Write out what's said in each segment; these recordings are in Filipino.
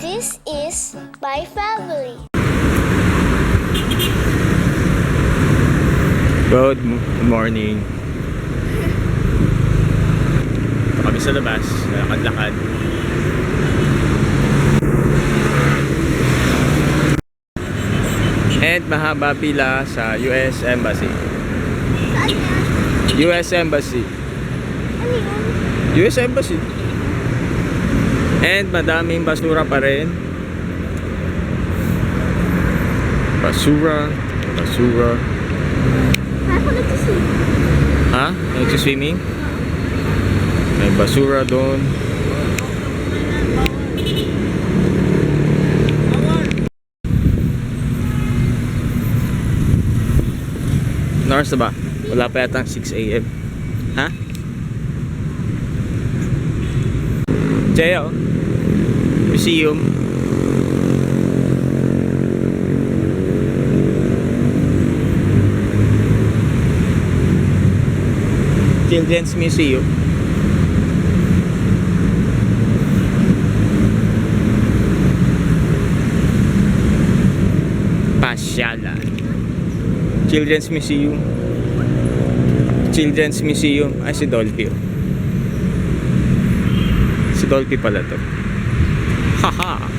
This is my family. Good morning. Ito kami sa labas, lakad-lakad. And mahaba pila sa US Embassy. Saan yan? US Embassy. Ano yun? US Embassy. And madaming basura pa rin. Basura. Ako nagsisip. Ha? Nagsiswimming? May basura doon. Oras na ba? Wala pa yata 6 AM. Ha? Cheo Museum. Children's Museum. Pasyalan. Children's Museum. Children's Museum. Ay, si Dolphy. Si Dolphy pala to. Haha.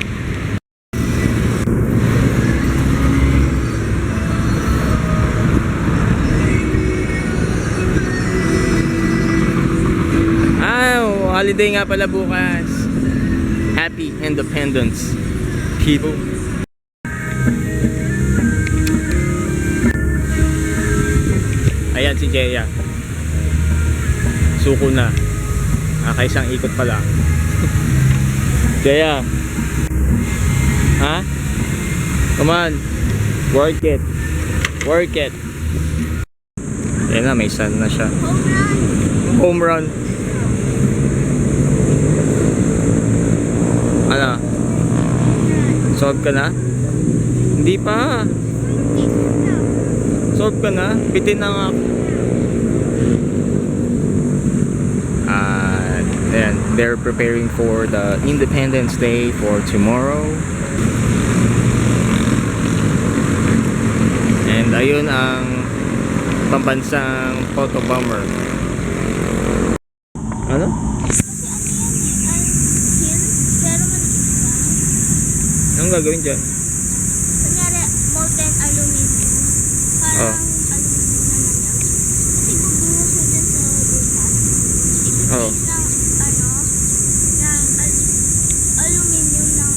Holiday nga pala bukas. Happy Independence, people. Ayan si Jeya. Suko na. Kaisang ikot pala. Jeya. Ha? Come on. Work it. Work it. Ayan na, may sun na siya. Home run. Ano? Solve ka na? Hindi pa. Solve ka na? Bitin na nga. Then they're preparing for the Independence Day for tomorrow. And ayun ang pambansang photo bomber. Ano? Anong gagawin dyan? Kunyari, molten aluminum. Parang aluminum naman yan. Kasi bubuhos mo dyan sa butas. Ipiplace ng aluminum ng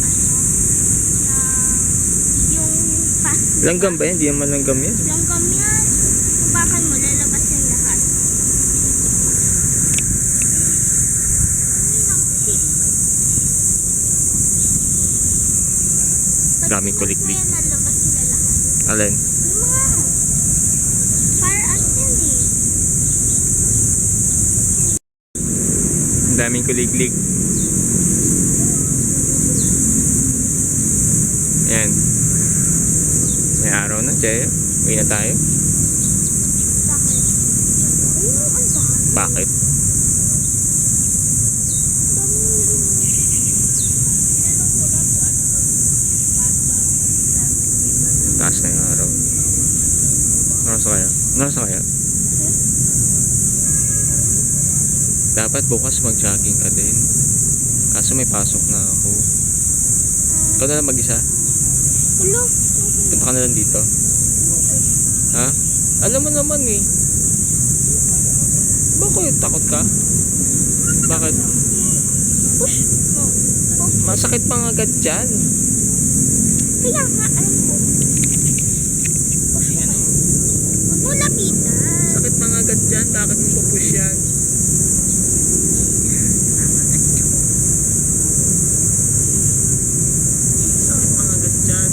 yung plastic. Langgam ba yan? Hindi naman langgam yan. Langgam yan. Tupakan mo, lalabas yung lahat. Daming kuliklik. Lalabas sila lahat. Alin? Yung mga fire ants yan eh. Daming kuliklik. Ayan. May araw na, Jaya. Uwi na tayo. Bakit? Ayun, ang dami. Bakit? Taas na yung araw. Nasa kaya? Nasa kaya? Dapat bukas mag-jogging ka din. Kaso may pasok na ako. Ikaw na lang mag-isa. Hello? Punta ka na lang dito. Ha? Alam mo naman eh. Bakit? Takot ka? Bakit? Push mo. Masakit pang agad dyan. Kaya nga, alam ko. Push mo. Huwag mo lapitan. Sakit pang agad dyan. Bakit mo pupush yan? Sakit pang agad dyan.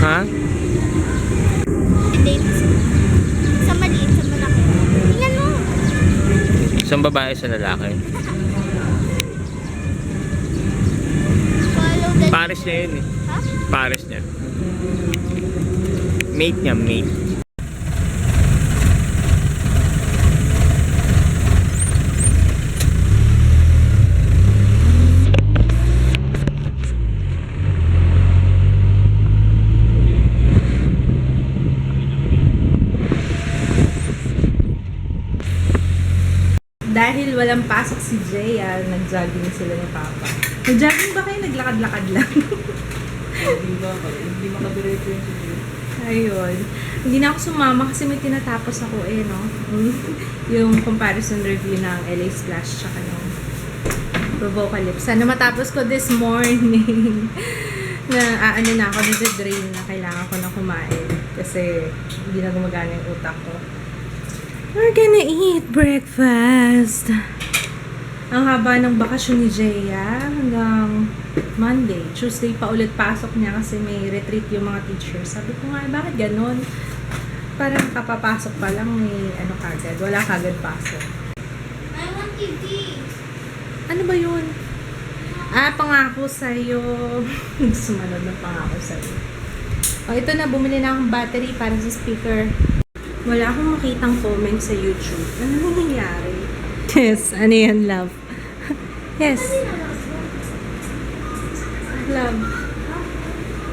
Ha? Hindi. Sa maliit, sa malaki. Tingnan mo. Isang babae sa lalaki. Follow the... Pares niya yun eh. Ha? Pares niya. Mate niya, mate. Dahil walang pasok si Jaya, nag-jogging sila ni Papa. Nag-jogging ba kayo? Naglakad-lakad lang? Hindi makadiretso yung sige. Ayun. Hindi na ako sumama kasi may tinatapos ako no? Yung comparison review ng LA Splash tsaka ng Provocalypse. Sana matapos ko this morning. Na na ako, nade-drain na kailangan ko na kumain. Kasi hindi na gumagana yung utak ko. We're gonna eat breakfast. Ang haba ng bakasyon ni Jaya hanggang Monday. Tuesday pa ulit pasok niya kasi may retreat yung mga teachers. Sabi ko nga, bakit ganon? Parang kapapasok pa lang may kagad. Wala kagad pasok. I want TV. Ano ba yun? Pangako sa'yo. Sumanod ng pangako sa'yo. Ito na, bumili na akong battery para sa speaker. Wala akong makitang comment sa YouTube. Ano nangyayari? Yes, ano yan, love? Yes. Love.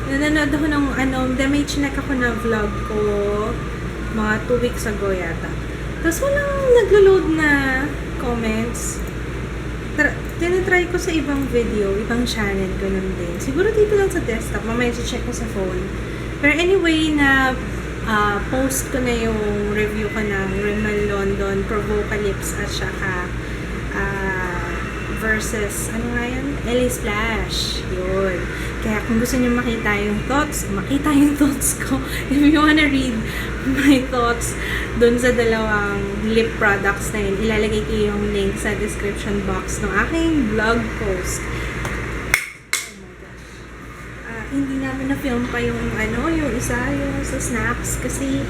Nanonood ako ng may chinek ako na vlog ko mga 2 weeks ago yata. Tapos walang naglo-load na comments. Tinatry ko sa ibang video, ibang channel, ganun din. Siguro dito lang sa desktop, mamaya check ko sa phone. Pero anyway, post ko na yung review ko ng Rimmel London, Provocalypse at saka versus, LA Splash. Yun. Kaya kung gusto niyo makita yung thoughts ko. If you wanna read my thoughts dun sa dalawang lip products na yun, ilalagay ko yung link sa description box ng aking blog post. Hindi namin na-film pa yung yung isa, yung sa snacks kasi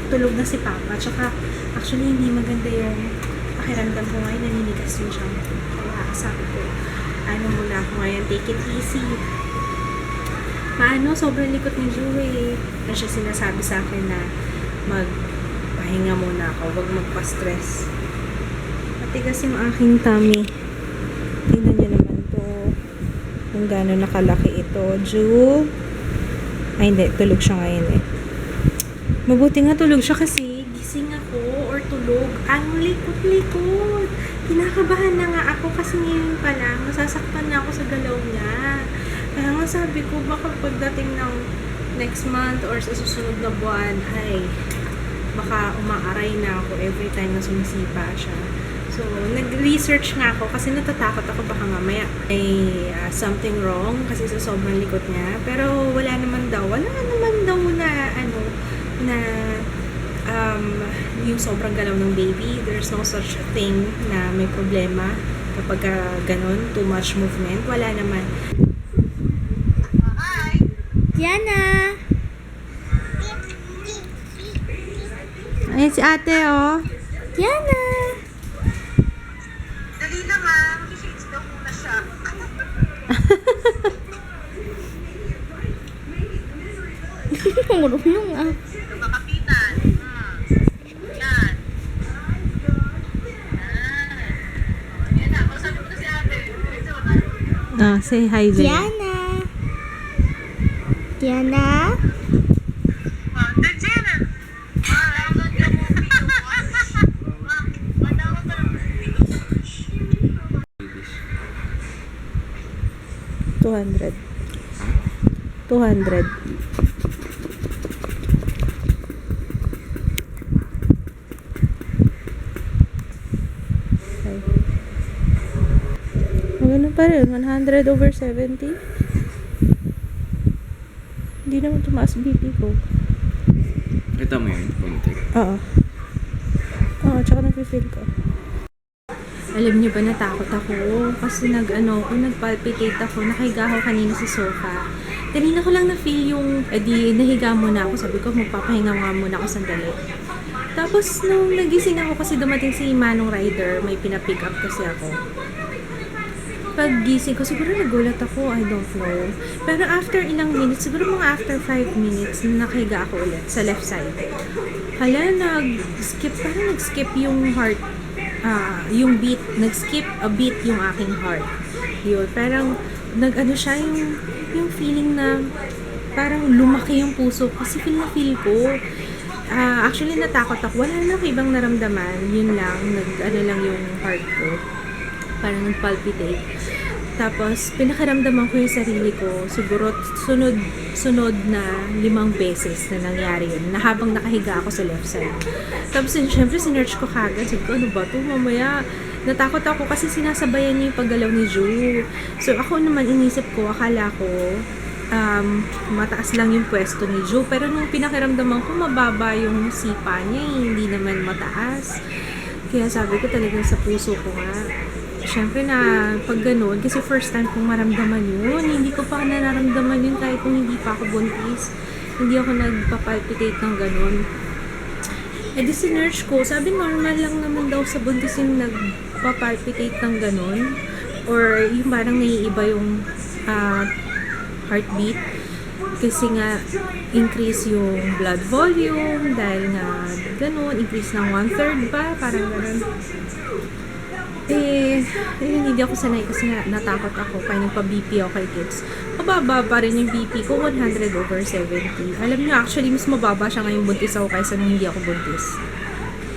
tulog na si Papa. Tsaka, actually, hindi maganda yung pakiramdam ko ngayon, naninigas yung siya. Kaya sabi ko, muna ako ngayon, take it easy. Sobrang likot ni Joey. Kaya siya sinasabi sa akin na magpahinga muna ako, wag magpa-stress. Matigas yung aking tummy. Tingnan niyo naman to. Kung gano'n nakalaki ito. Ay, hindi. Tulog siya ngayon eh. Mabuti nga tulog siya kasi gising ako or tulog. Ang likot-likot. Kinakabahan na nga ako kasi ngayon pa lang. Nasasaktan na ako sa galaw niya. Kaya nga sabi ko, baka pagdating ng next month or sa susunod na buwan, ay, baka umaaray na ako every time na sumisipa siya. So, nag-research nga ako kasi natatakot ako baka mamaya may something wrong kasi sa sobrang likot niya. Pero wala naman daw na yung sobrang galaw ng baby. There's no such thing na may problema kapag ganon, too much movement. Wala naman. Diana! Ayan si ate, oh. Diana! Dali lang ah, mag-shades daw muna siya. Marunong ah. Makapitan. Yan. Yan na, masabi ko na si ate. Say hi, Zay. Diana! Diana? The Janet. Tawag ka mo Matawag ka ng video watch. 200. 200. Okay. Maganda pa rin. 100 over 70. Hindi naman tumaas BP ko. Kita mo yun, konti. Oo. Oo, tsaka nag-feel ko. Alam niyo ba, natakot ako kasi nagpalpitate ako, nakahiga ako kanina sa sofa. Kanina ko lang na-feel yung, nahiga muna ako, sabi ko, magpapahinga nga muna ako sandali. Tapos, nung nagising ako kasi dumating si Manong Rider, may pinapick up kasi ako. Pag gising ko, siguro nagulat ako, I don't know. Pero after ilang minutes, siguro mga after 5 minutes, nakahiga ako ulit sa left side. Hala, nag-skip yung heart, yung beat, nag-skip a beat yung aking heart. Yun, parang, siya, yung feeling na, parang lumaki yung puso ko, kasi feel ko. Actually, natakot ako. Wala na ako ibang naramdaman. Yun lang. Ano lang yung heart ko. Parang nag-palpitate. Tapos, pinakaramdaman ko yung sarili ko. Siguro, sunod na 5 beses na nangyari yun. Na habang nakahiga ako sa left side. Tapos, syempre, sinerch ko kagad. Sabi ko, ano ba ito? Mamaya, natakot ako kasi sinasabayan niya yung paggalaw ni Ju. So, ako naman inisip ko, akala ko, mataas lang yung pwesto ni Ju. Pero nung pinakiramdaman ko, mababa yung sipa niya. Hindi naman mataas. Kaya sabi ko talagang sa puso ko nga. Siyempre na pag ganun, kasi first time kong maramdaman yun. Hindi ko pa nararamdaman yun kahit kung hindi pa ako buntis. Hindi ako nagpapalpitate ng ganun. Eh di sinerch ko, sabi normal lang naman daw sa buntis yung nagpapalpitate ng ganun. Or yung parang naiiba yung heartbeat. Kasi nga, increase yung blood volume. Dahil nga ganun, increase ng 1/3 ba? Parang ganun. Hindi ako sanay kasi natakot ako kaya nagpa-BP ako kay kids. Mababa pa rin yung BP ko, 100/70. Alam niyo, actually, mas mababa siya ngayong buntis ako kaysa nung hindi ako buntis.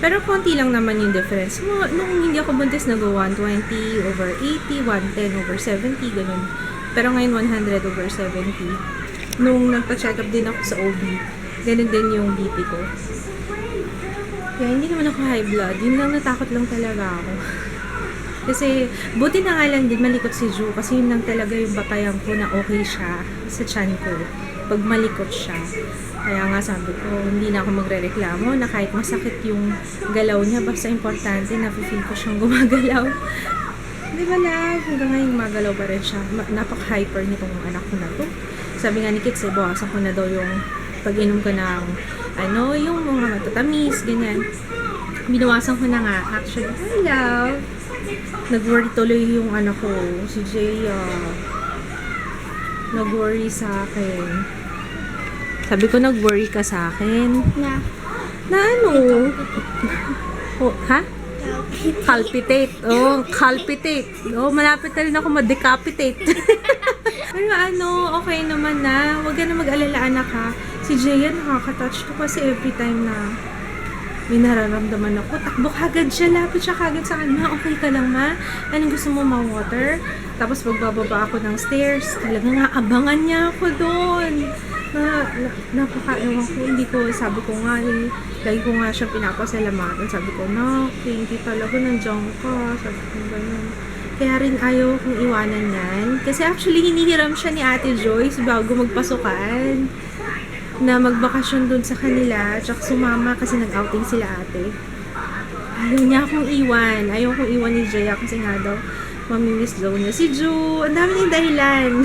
Pero konti lang naman yung difference. Nung hindi ako buntis, nag-go 120/80, 110/70, ganun. Pero ngayon, 100/70. Nung nagpa-check up din ako sa OB, ganun din yung BP ko. Kaya hindi naman ako high blood. Yun lang, natakot lang talaga ako. Kasi, buti na nga lang din malikot si Ju kasi yun lang talaga yung batayan ko na okay siya sa tiyan ko. Pag malikot siya. Kaya nga sabi ko, hindi na ako magre-reklamo na kahit masakit yung galaw niya, basta importante na feel ko siyang gumagalaw. Di ba love? Hanggang ngayon gumagalaw pa rin siya. Napaka-hyper nitong anak ko na to. Sabi nga ni Kits, bawasan ko na daw yung pag-inom ko ng yung mga matatamis, ganyan. Binawasan ko na nga. Actually, I love. Nag-worry tuloy yung anak ko, si Jaya. Nag-worry sa akin. Sabi ko, nag-worry ka sa akin. Na. Na ano? Oh, ha? Palpitate. Oh, palpitate. Oh, malapit na rin ako ma-decapitate. Pero okay naman na. Huwag ka na mag-alala, anak ha. Si Jaya nakaka-touch ko kasi every time na may nararamdaman ako, takbo kagad siya, lapit siya kagad sa akin, ma, okay ka lang ma? Anong gusto mo, ma-water? Tapos pagbababa ako ng stairs, talaga nga, abangan niya ako doon. Napaka-ewan ko, hindi ko, sabi ko nga, lagi ko nga siya pinapasalamatan. Sabi ko, no, thank you talaga, nandiyan ka. Sabi ko, gano'n. Kaya rin ayaw kong iwanan yan. Kasi actually, hinihiram siya ni Ate Joyce bago magpasukan. Na magbakasyon dun sa kanila, tsaka sumama kasi nag-outing sila ate. Ayaw niya akong iwan. Ayaw kong iwan ni Jaya kasi nga daw, mamimiss daw niya. Si Ju, ang dami niyang dahilan.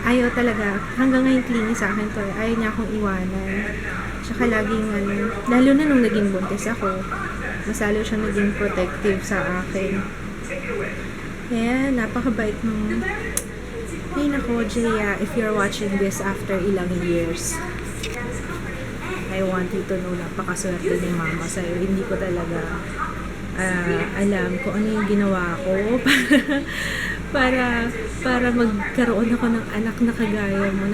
ayaw talaga. Hanggang ngayon clingy sa akin to. Ayaw niya akong iwanan. Tsaka laging lalo na nung naging buntis ako, mas lalo siya naging protective sa akin. Kaya, napakabait ng ay nako, Jaya, if you're watching this after ilang years, I want you to know, napakaswerte ni Mama sa'yo. Hindi ko talaga alam kung ano yung ginawa ko para magkaroon ako ng anak na kagaya mo.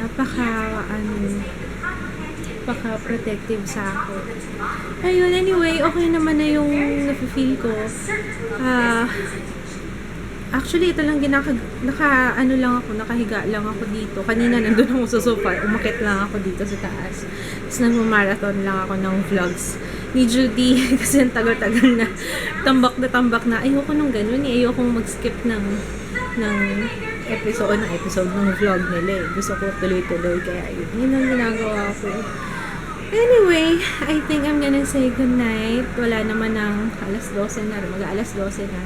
Napaka-protective sa ako. Ayun, anyway, okay naman na yung nafe-feel ko. Actually, ito lang nakahiga lang ako dito. Kanina nandun ako sa sofa, umakit lang ako dito sa taas. Tapos nagmamarathon lang ako ng vlogs ni Judy kasi ang tagal-tagal na tambak na. Ayoko nung ganun eh. Ayokong mag-skip ng episode ng vlog nila eh. Gusto ko tuloy-tuloy kaya yun ang ginagawa ko. Anyway, I think I'm gonna say goodnight. Wala naman ng alas 12 na. Mag-alas 12 na.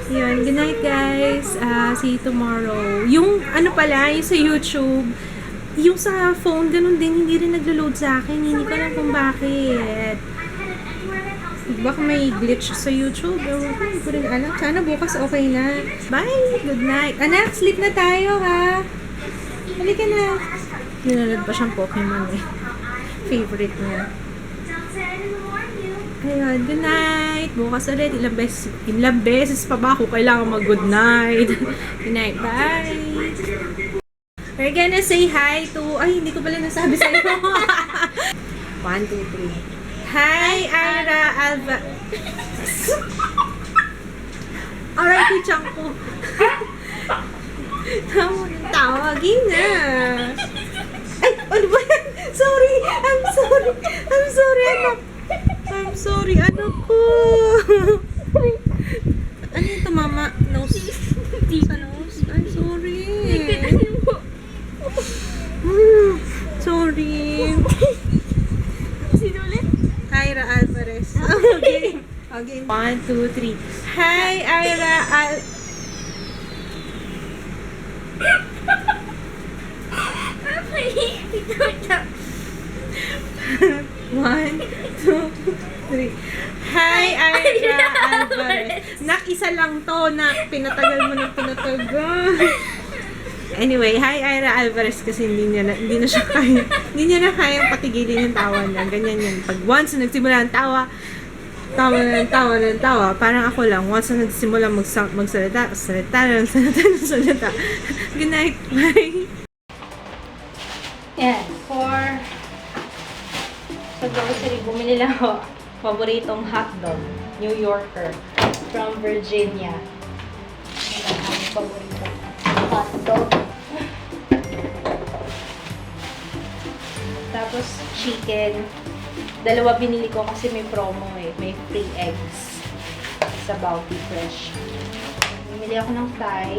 Yun, good night guys. See you tomorrow. Yung pala, yung sa YouTube, yung sa phone, ganun din, hindi rin naglo-load sa akin. Hindi ko alam kung bakit. Baka may glitch sa YouTube. Hindi ko rin alam. Sana bukas okay na. Bye! Good night. Anak, sleep na tayo ha. Halika na. Nanonood pa siyang Pokemon eh. Favorite niya. Ayun, good night. Bukas ulit. Ilang beses pa ba ako kailangan mag-good night? Good night. Bye. We're gonna say hi to... Ay, hindi ko pala nasabi sa'yo. 1, 2, 3. Hi, Ira Alba. Aray ko, chunk ko. Tama ng tawagin na. Ay, ano ba yan? Sorry. I'm sorry. I'm sorry, anak. I'm sorry, anak ko. Ano ito, mama? Nose. Sa nose? I'm sorry. Sorry. Sino ulit? Ira Alvarez. Okay. Okay. 1, 2, 3. Hi, Ira One, two, three. Hi, Ira Alvarez. Nak, isa lang to, nak. Pinatagal mo ng pinatagal. Anyway, hi Ira Alvarez kasi hindi na siya kaya. Hindi niya na kayang patigilin yung tawa niya. Ganyan yan. Pag once na nagsimula ang tawa, tawa. Parang ako lang, once na nagsimula magsalita. Good night. Bye. Yan. Sa grocery, bumili lang ako paboritong hotdog, New Yorker, from Virginia. Yan ang aming paboritong hotdog. Tapos, chicken. Dalawa binili ko kasi may promo eh. May free eggs sa Bounty Fresh. Bumili ako ng thigh.